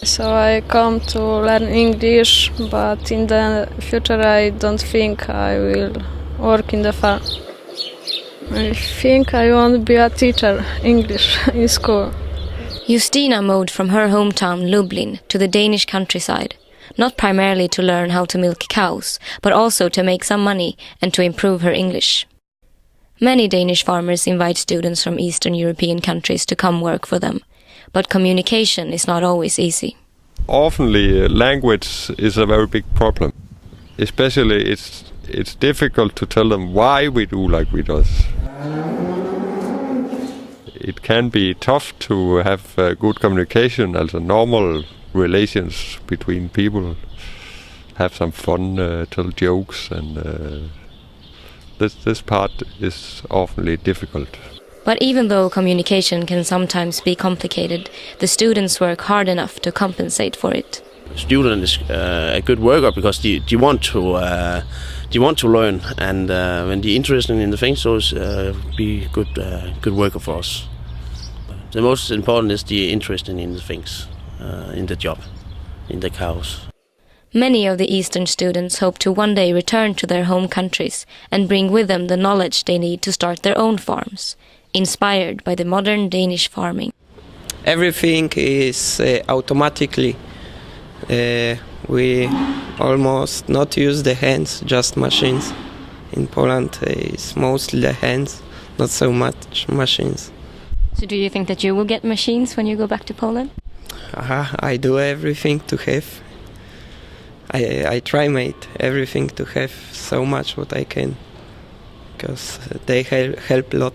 So I come to learn English, but in the future I don't think I will work in the farm. I think I want to be a teacher, English, in school. Justina moved from her hometown Lublin to the Danish countryside, not primarily to learn how to milk cows, but also to make some money and to improve her English. Many Danish farmers invite students from Eastern European countries to come work for them, but communication is not always easy. Oftenly, language is a very big problem. Especially it's difficult to tell them why we do like we do. It can be tough to have good communication, also normal relations between people, have some fun, tell jokes, and this part is often difficult. But even though communication can sometimes be complicated, the students work hard enough to compensate for it. Student is a good worker because they want to learn, and when they're interested in the things, so be good worker for us. The most important is the interest in the things, in the job, in the cows. Many of the Eastern students hope to one day return to their home countries and bring with them the knowledge they need to start their own farms, inspired by the modern Danish farming. Everything is automatically. We almost not use the hands, just machines. In Poland it's mostly the hands, not so much machines. So do you think that you will get machines when you go back to Poland? I do everything to have. I try mate everything to have so much what I can, because they help a lot.